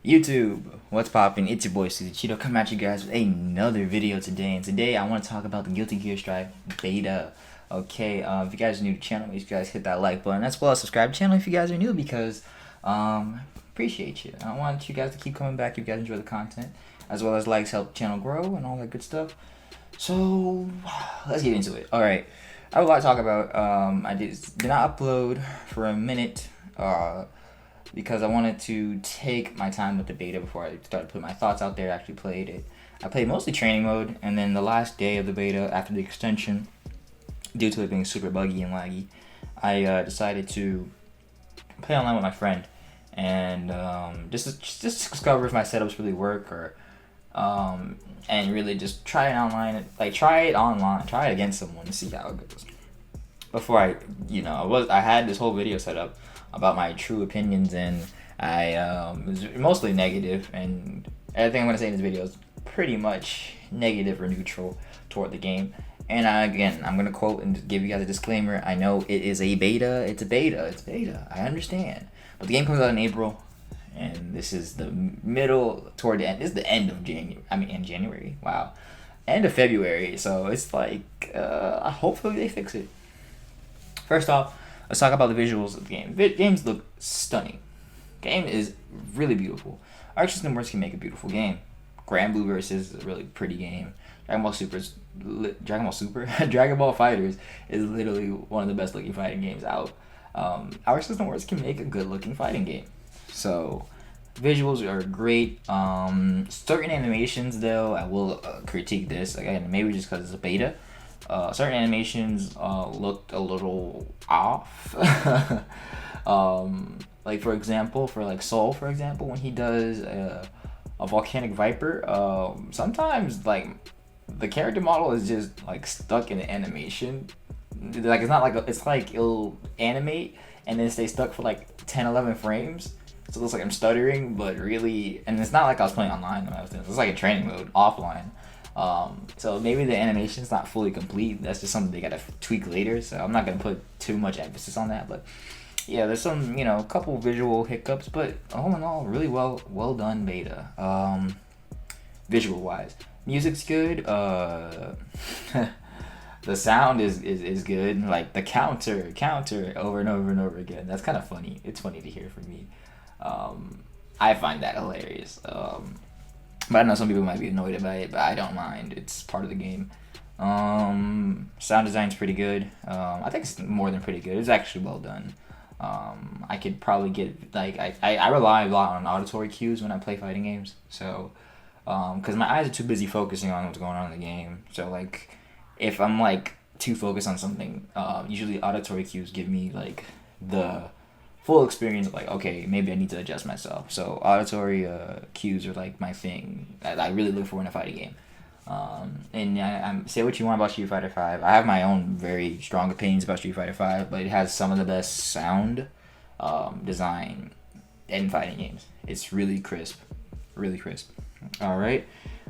YouTube, what's poppin'? It's your boy SleezyCheeto coming at you guys with another video today. And today I want to talk about the Guilty Gear Strive beta. Okay, if you guys are new to the channel, make sure you guys hit that like button as well as subscribe to the channel if you guys are new because appreciate you. I want you guys to keep coming back if you guys enjoy the content, as well as likes help the channel grow and all that good stuff. So let's get into it. All right, I have a lot to talk about. I did not upload for a minute. Because I wanted to take my time with the beta before I started putting my thoughts out there. I actually played it. I played mostly training mode, and then the last day of the beta, after the extension, due to it being super buggy and laggy, I decided to play online with my friend, and just discover if my setups really work, or and really just try it online, try it against someone to see how it goes. Before I had this whole video set up about my true opinions, and I was mostly negative, and everything I'm going to say in this video is pretty much negative or neutral toward the game. And again, I'm going to quote and give you guys a disclaimer. I know it is a beta. It's a beta. I understand. But the game comes out in April, and this is the middle toward the end. This is the end of January. Wow. End of February. So it's like, hopefully they fix it. First off, let's talk about the visuals of the game. Games look stunning. Game is really beautiful. Arc System Works can make a beautiful game. Grand Blue Versus is a really pretty game. Dragon Ball Fighters is literally one of the best looking fighting games out. Arc System Works can make a good looking fighting game. So visuals are great. Certain animations though, I will critique this again, maybe just because it's a beta. Certain animations looked a little off. Like for example, for Soul, for example, when he does a volcanic viper, sometimes the character model is just stuck in the animation. It's not it's it'll animate and then stay stuck for 10-11 frames. So it looks like I'm stuttering, but really, and it's not like I was playing online when I was doing this. It's like a training mode offline. So maybe the animation's not fully complete. That's just something they gotta tweak later. So I'm not gonna put too much emphasis on that. But yeah, there's some, couple visual hiccups, but all in all, really well done beta. Visual wise, music's good. The sound is good. Like the counter over and over and over again. That's kind of funny. It's funny to hear from me. I find that hilarious. But I know some people might be annoyed by it, but I don't mind. It's part of the game. Sound design's pretty good. I think it's more than pretty good. It's actually well done. I could probably get, I rely a lot on auditory cues when I play fighting games. So, because my eyes are too busy focusing on what's going on in the game. So, if I'm, too focused on something, usually auditory cues give me, the full experience of okay, maybe I need to adjust myself. So auditory cues are my thing that I really look for in a fighting game. And I'm say what you want about Street Fighter 5. I have my own very strong opinions about Street Fighter 5, but it has some of the best sound design in fighting games. It's really crisp. Alright,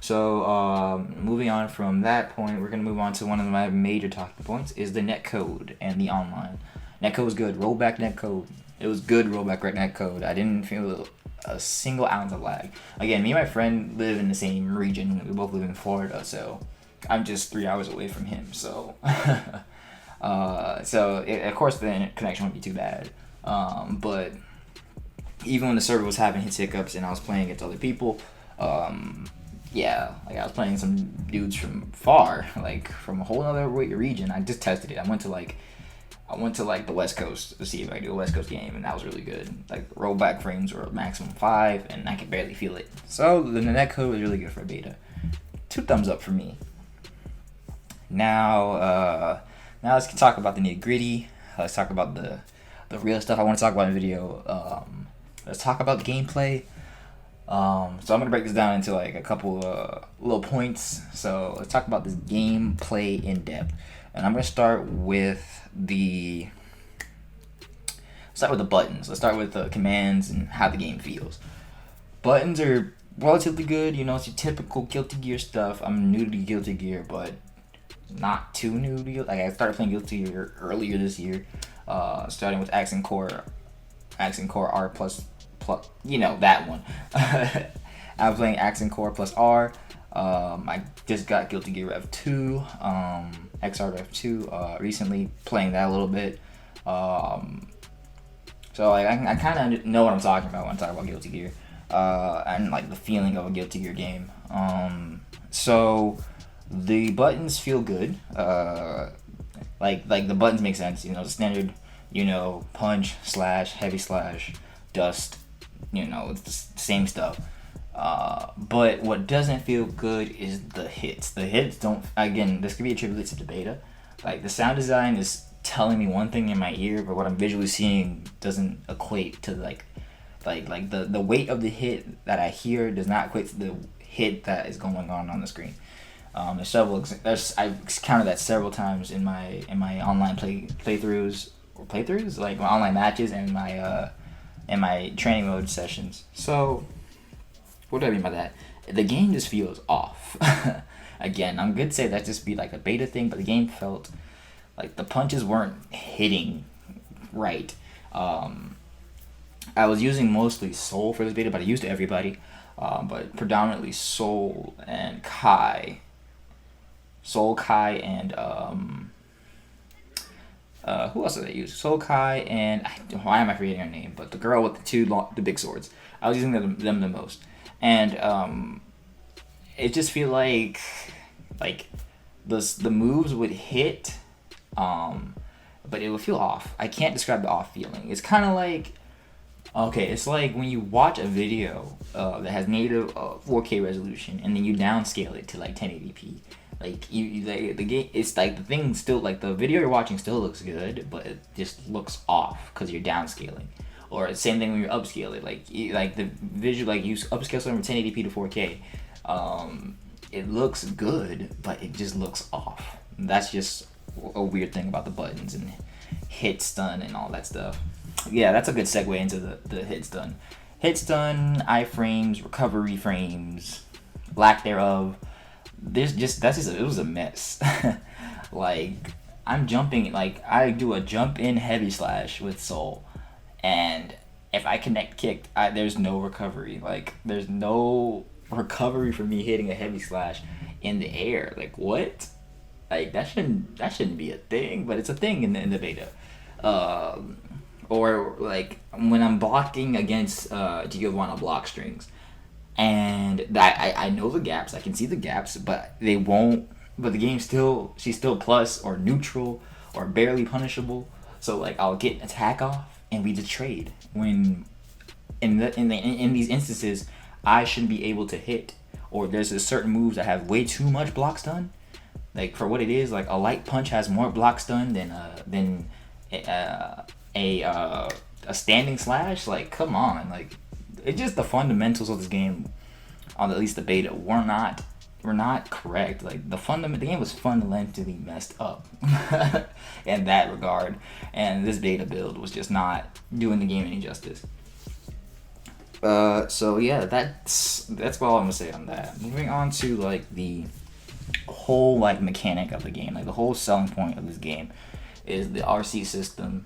so moving on from that point, we're going to move on to one of my major talking points is the netcode and the online. Netcode was good. Roll back netcode. It was good rollback netcode. I didn't feel a single ounce of lag. Again, me and my friend live in the same region. We both live in Florida, so I'm just 3 hours away from him. So, of course the internet connection wouldn't be too bad. But even when the server was having hiccups and I was playing against other people, yeah, I was playing some dudes from far, from a whole other region. I just tested it. I went to the West Coast to see if I could do a West Coast game, and that was really good. Rollback frames were maximum 5, and I could barely feel it. So the netcode was really good for a beta. 2 thumbs up for me. Now let's talk about the nitty gritty. Let's talk about the real stuff I want to talk about in the video. Let's talk about the gameplay. So I'm gonna break this down into a couple little points. So let's talk about this gameplay in depth. And I'm gonna start with the buttons. Let's start with the commands and how the game feels. Buttons are relatively good. It's your typical Guilty Gear stuff. I'm new to Guilty Gear, but not too new to Guilty. I started playing Guilty Gear earlier this year, starting with Accent Core R plus, that one. I'm playing Accent Core plus R. I just got Guilty Gear Rev 2, XR Rev 2 recently, playing that a little bit. So like I kind of know what I'm talking about when I talk about Guilty Gear, and like the feeling of a Guilty Gear game. So the buttons feel good. Like the buttons make sense. You know, the standard, punch, slash, heavy slash, dust. It's the same stuff. But what doesn't feel good is the hits. The hits don't. Again, this could be attributed to the beta. Like the sound design is telling me one thing in my ear, but what I'm visually seeing doesn't equate to like the weight of the hit that I hear does not equate to the hit that is going on the screen. I've counted that several times in my online playthroughs, like my online matches and my training mode sessions. So what do I mean by that? The game just feels off. Again, I'm good to say that just be like a beta thing, but the game felt like the punches weren't hitting right. I was using mostly Soul for this beta, but I used everybody. But predominantly Soul and Kai. Soul, Kai, and who else did I use? Soul, Kai, and why am I forgetting her name? But the girl with the big swords. I was using them the most, and it just feel like the moves would hit, but it would feel off. I can't describe the off feeling. It's kind of like, okay, it's like when you watch a video that has native 4K resolution and then you downscale it to like 1080p. Like the game, it's like the thing still, like the video you're watching still looks good, but it just looks off because you're downscaling. Or same thing when you upscale it, like the visual, like you upscale something from 1080p to 4K. It looks good, but it just looks off. That's just a weird thing about the buttons and hit stun and all that stuff. Yeah, that's a good segue into the hit stun. Hit stun, iframes, recovery frames, lack thereof. It was a mess. Like I'm jumping, like I do a jump in heavy slash with Soul, and if I connect kicked, there's no recovery. Like there's no recovery for me hitting a heavy slash in the air. Like what? Like that shouldn't be a thing, but it's a thing in the beta. Or like when I'm blocking against Giovanna block strings, and that I know the gaps, I can see the gaps, but they won't. But the game she's still plus or neutral or barely punishable. So like I'll get attack off and we just trade. When in these instances, I shouldn't be able to hit, or there's a certain moves that have way too much block stun. Like for what it is, like a light punch has more block stun than a standing slash. Like come on, like it's just the fundamentals of this game, on at least the beta, were not correct. Like the game was fundamentally messed up in that regard, and this beta build was just not doing the game any justice. So yeah, that's all I'm gonna say on that. Moving on to like the whole like mechanic of the game, like the whole selling point of this game is the RC system,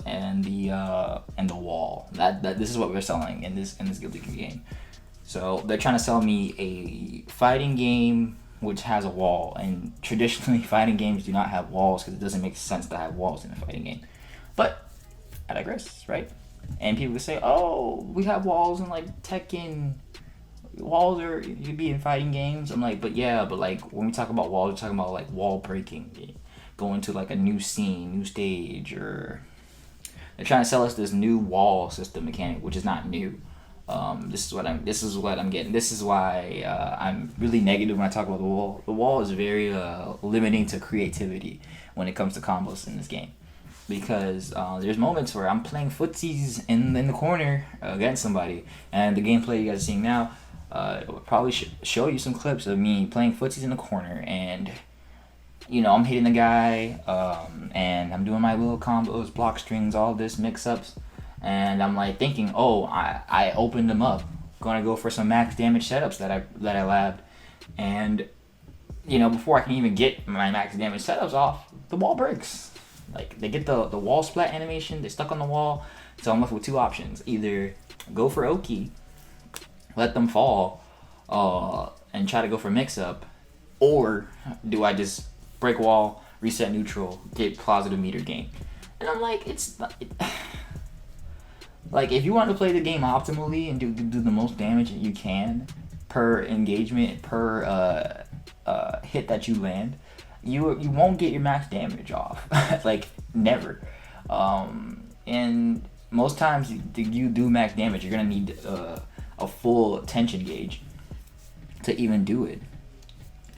and the wall. That this is what we're selling in this Guilty Gear game. So they're trying to sell me a fighting game which has a wall, and traditionally fighting games do not have walls because it doesn't make sense to have walls in a fighting game. But I digress, right? And people would say, "Oh, we have walls in like Tekken. Walls are you be in fighting games." I'm like, but like when we talk about walls, we're talking about like wall breaking, going to like a new scene, new stage, or they're trying to sell us this new wall system mechanic, which is not new. This is what I'm getting. This is why I'm really negative when I talk about the wall. The wall is very limiting to creativity when it comes to combos in this game, because there's moments where I'm playing footsies in the corner against somebody, and the gameplay you guys are seeing now will probably show you some clips of me playing footsies in the corner, and I'm hitting the guy, and I'm doing my little combos, block strings, all this mix-ups, and I'm like thinking, oh, I opened them up, gonna go for some max damage setups that I labbed, and before I can even get my max damage setups off, the wall breaks. Like they get the wall splat animation, they're stuck on the wall, so I'm left with two options: either go for Oki, let them fall, and try to go for mix up, or do I just break wall, reset neutral, get positive meter gain? And I'm like, it's not, like, if you want to play the game optimally and do the most damage that you can per engagement, per hit that you land, you won't get your max damage off. Like, never. And most times you do max damage, you're gonna need a full tension gauge to even do it.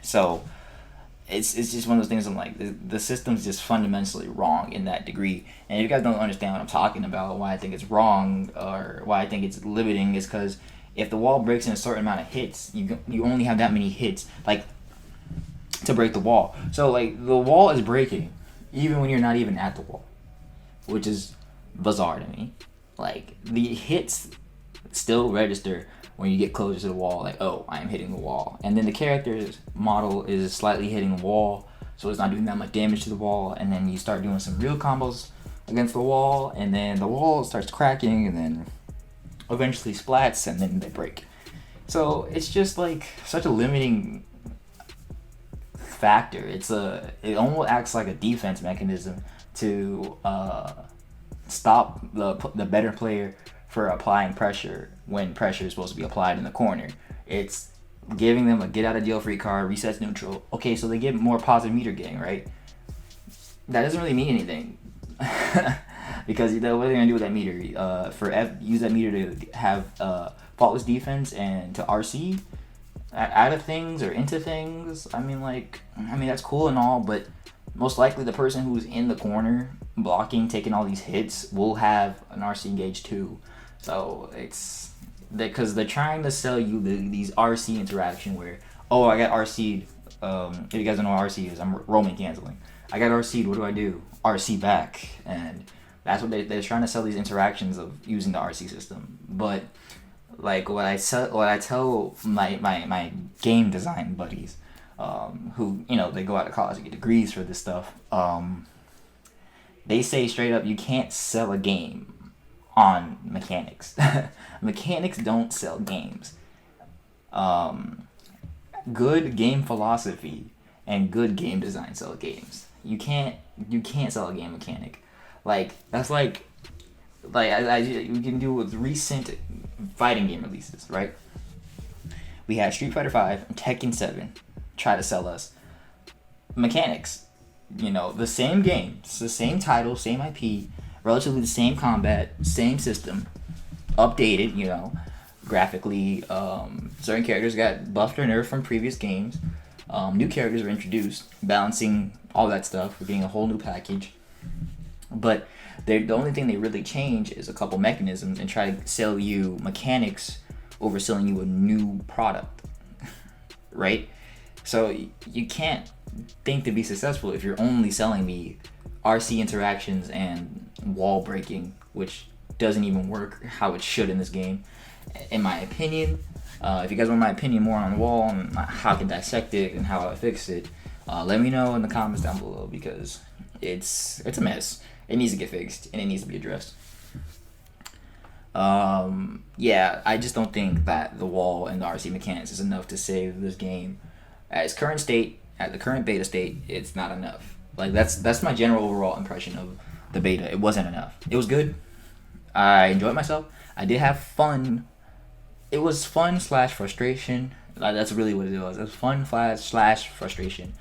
So it's just one of those things. I'm like, the system's just fundamentally wrong in that degree. And if you guys don't understand what I'm talking about, why I think it's wrong or why I think it's limiting, is because if the wall breaks in a certain amount of hits, you only have that many hits, like, to break the wall. So, like, the wall is breaking even when you're not even at the wall, which is bizarre to me. Like, the hits still register when you get closer to the wall, like, oh, I am hitting the wall. And then the character's model is slightly hitting the wall, so it's not doing that much damage to the wall. And then you start doing some real combos against the wall, and then the wall starts cracking, and then eventually splats, and then they break. So it's just like such a limiting factor. It almost acts like a defense mechanism to stop the better player for applying pressure when pressure is supposed to be applied in the corner. It's giving them a get out of jail free card, resets neutral. Okay, so they get more positive meter gain, right? That doesn't really mean anything. Because what are they gonna do with that meter? Use that meter to have faultless defense and to RC out of things or into things. I mean, that's cool and all, but most likely the person who's in the corner blocking, taking all these hits, will have an RC gauge too. So it's because they're trying to sell you these RC interaction where, oh, I got RC'd. If you guys don't know what RC is, I'm roaming canceling. I got RC'd. What do I do? RC back, and that's what they're trying to sell, these interactions of using the RC system. But like what I tell my game design buddies, who, you know, they go out to college to get degrees for this stuff. They say straight up, you can't sell a game on mechanics. Mechanics don't sell games. Good game philosophy and good game design sell games. You can't sell a game mechanic. Like, that's like we can do with recent fighting game releases, right? We had Street Fighter 5 and Tekken 7 try to sell us mechanics. You know, the same game, it's the same title, same IP, relatively the same combat, same system, updated, you know, graphically. Certain characters got buffed or nerfed from previous games. New characters were introduced, balancing all that stuff. We're getting a whole new package. But the only thing they really change is a couple mechanisms and try to sell you mechanics over selling you a new product, right? So you can't think to be successful if you're only selling me RC interactions and wall breaking, which doesn't even work how it should in this game, in my opinion. If you guys want my opinion more on the wall and how I can dissect it and how I fix it, let me know in the comments down below, because it's a mess. It needs to get fixed and it needs to be addressed. Yeah, I just don't think that the wall and the RC mechanics is enough to save this game. At its current state, at the current beta state, it's not enough. Like, that's my general overall impression of the beta. It wasn't enough. It was good. I enjoyed myself. I did have fun. It was fun / frustration. That's really what it was. It was fun / frustration.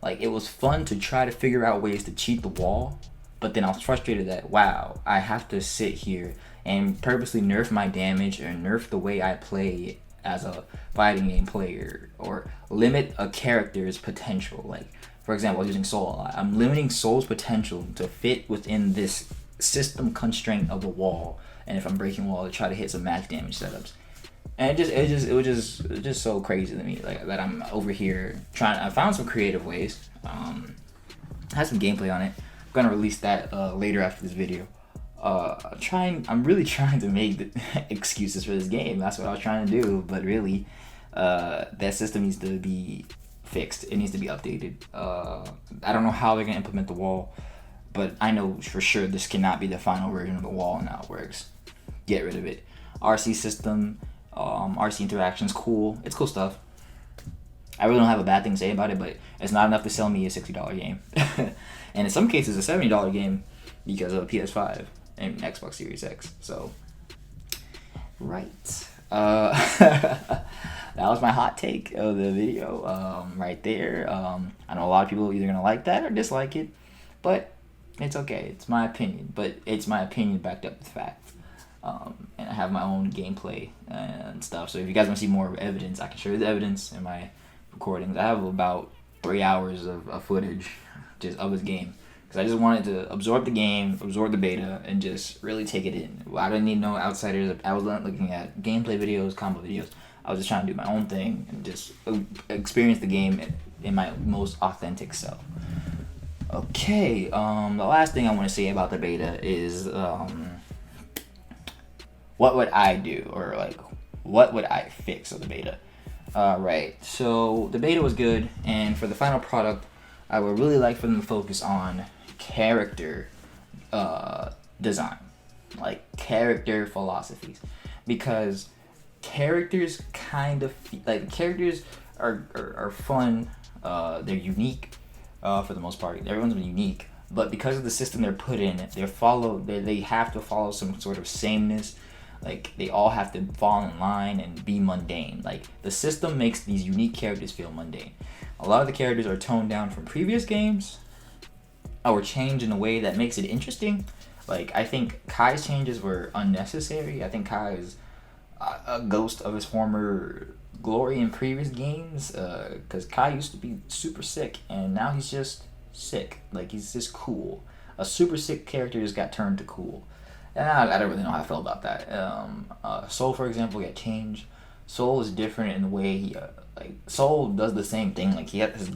Like, it was fun to try to figure out ways to cheat the wall, but then I was frustrated that, wow, I have to sit here and purposely nerf my damage or nerf the way I play as a fighting game player, or limit a character's potential. Like, for example, I was using Soul a lot. I'm limiting Soul's potential to fit within this system constraint of the wall, and if I'm breaking wall, to try to hit some max damage setups. And it was just so crazy to me, like, that I'm over here trying. I found some creative ways. I had some gameplay on it. I'm gonna release that later after this video. I'm really trying to make the excuses for this game. That's what I was trying to do, but really, that system needs to be fixed. It needs to be updated. I don't know how they're gonna implement the wall, but I know for sure this cannot be the final version of the wall and how it works. Get rid of it. RC system, RC interactions, cool. It's cool stuff. I really don't have a bad thing to say about it, but it's not enough to sell me a $60 game. And in some cases, a $70 game because of a PS5 and Xbox Series X. So, right. That was my hot take of the video right there. I know a lot of people are either going to like that or dislike it, but it's okay. It's my opinion, but it's my opinion backed up with facts. And I have my own gameplay and stuff. So if you guys want to see more evidence, I can show you the evidence in my recordings. I have about 3 hours of footage just of this game because I just wanted to absorb the game, absorb the beta, and just really take it in. I didn't need no outsiders. I was not looking at gameplay videos, combo videos. I was just trying to do my own thing and just experience the game in my most authentic self. Okay, the last thing I want to say about the beta is what would I do, or like what would I fix of the beta? Right, so the beta was good, and for the final product, I would really like for them to focus on character design, like character philosophies, because characters kind of like characters are fun. They're unique for the most part. Everyone's unique, but because of the system they're put in, they have to follow some sort of sameness. Like, they all have to fall in line and be mundane. Like, the system makes these unique characters feel mundane. A lot of the characters are toned down from previous games or changed in a way that makes it interesting. Like, I think Kai's changes were unnecessary. I think Kai is a ghost of his former glory in previous games. Because Kai used to be super sick, and now he's just sick. Like, he's just cool. A super sick character just got turned to cool. And I don't really know how I feel about that. Soul, for example, got changed. Soul is different in the way he, Soul does the same thing. Like, he has his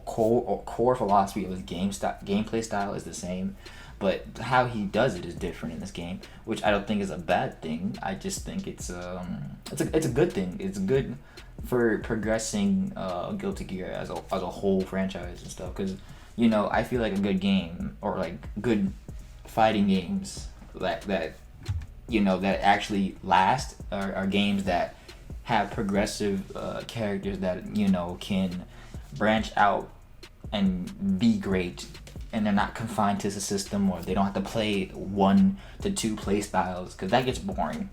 core philosophy of his gameplay style is the same, but how he does it is different in this game, which I don't think is a bad thing. I just think it's a good thing. It's good for progressing Guilty Gear as a whole franchise and stuff. Because I feel like a good game, or like good fighting games that actually last are games that have progressive characters that can branch out and be great, and they're not confined to the system, or they don't have to play 1 to 2 play styles, because that gets boring.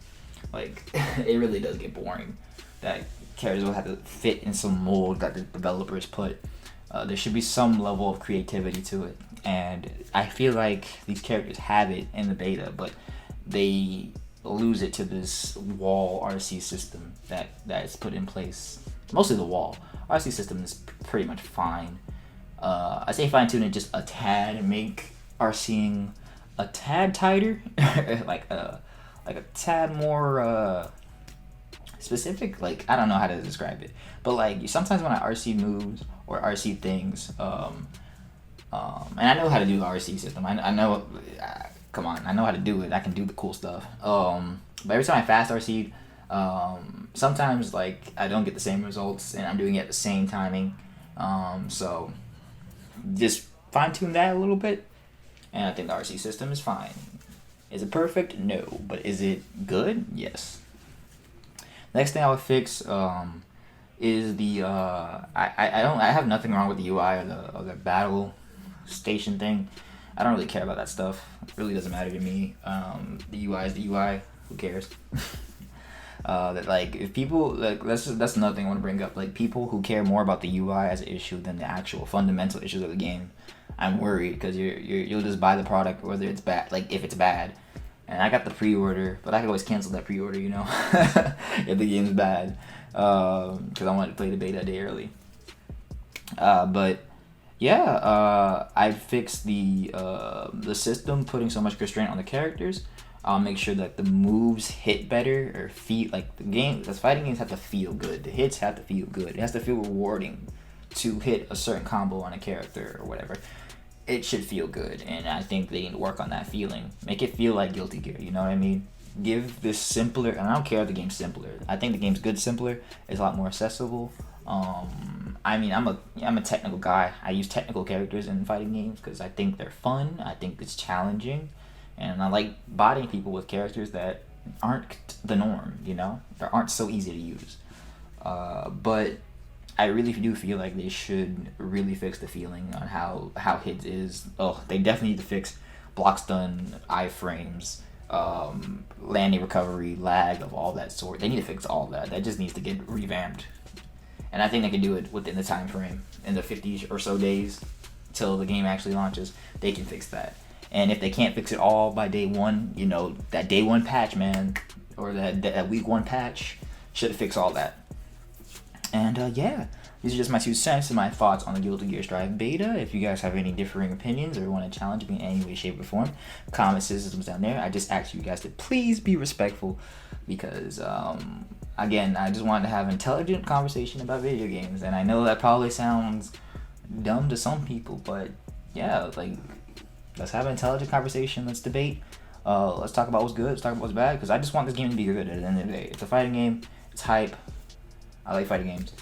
Like, it really does get boring. That characters will have to fit in some mold that the developers put. There should be some level of creativity to it, and I feel like these characters have it in the beta, but they lose it to this wall RC system that is put in place. Mostly the wall RC system is pretty much fine. I say fine tune it just a tad, and make RCing a tad tighter, like a tad more specific. Like, I don't know how to describe it, but like sometimes when I RC moves or RC things, and I know how to do the RC system. I know, come on, I know how to do it. I can do the cool stuff. But every time I fast RC, sometimes like I don't get the same results, and I'm doing it at the same timing. So just fine tune that a little bit, and I think the RC system is fine. Is it perfect? No, but is it good? Yes. Next thing I would fix is the I have nothing wrong with the UI or the battle station thing. I don't really care about that stuff. It really doesn't matter to me. The UI is the UI. Who cares? That like if people like that's another thing I want to bring up. Like people who care more about the UI as an issue than the actual fundamental issues of the game. I'm worried because you'll just buy the product whether it's bad. Like if it's bad. And I got the pre-order, but I can always cancel that pre-order, if the game's bad, because I wanted to play the beta a day early. But yeah, I fixed the system, putting so much constraint on the characters. I'll make sure that the moves hit better or feel like the fighting games have to feel good. The hits have to feel good. It has to feel rewarding to hit a certain combo on a character or whatever. It should feel good, and I think they need to work on that feeling. Make it feel like Guilty Gear, you know what I mean? Give this simpler, and I don't care if the game's simpler. I think the game's good simpler. It's a lot more accessible. I mean, I'm a technical guy. I use technical characters in fighting games because I think they're fun. I think it's challenging, and I like bodying people with characters that aren't the norm, you know? They aren't so easy to use. But I really do feel like they should really fix the feeling on how hits is. Oh, they definitely need to fix block stun, iframes, landing recovery, lag of all that sort. They need to fix all that. That just needs to get revamped. And I think they can do it within the time frame, in the 50 or so days till the game actually launches. They can fix that. And if they can't fix it all by day one, you know, that day one patch, man, or that week one patch should fix all that. And yeah, these are just my 2 cents and my thoughts on the Guilty Gear Strive beta. If you guys have any differing opinions or want to challenge me in any way, shape, or form, comment systems down there. I just ask you guys to please be respectful because, again, I just wanted to have an intelligent conversation about video games. And I know that probably sounds dumb to some people, but yeah, like, let's have an intelligent conversation. Let's debate. Let's talk about what's good. Let's talk about what's bad. Because I just want this game to be good at the end of the day. It's a fighting game. It's hype. I like fighting games.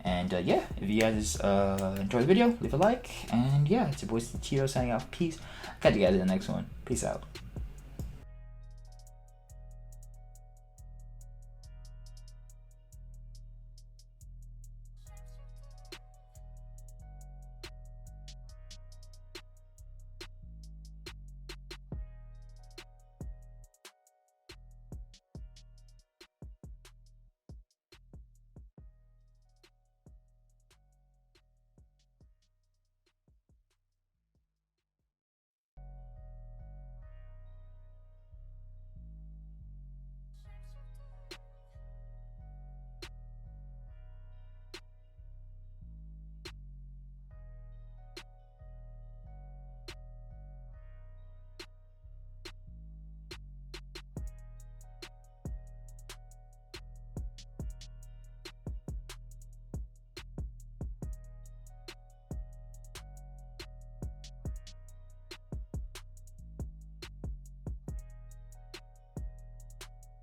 And yeah, if you guys enjoy the video, leave a like. And yeah, it's your boy SleezyCheeto signing off. Peace. Catch you guys in the next one. Peace out.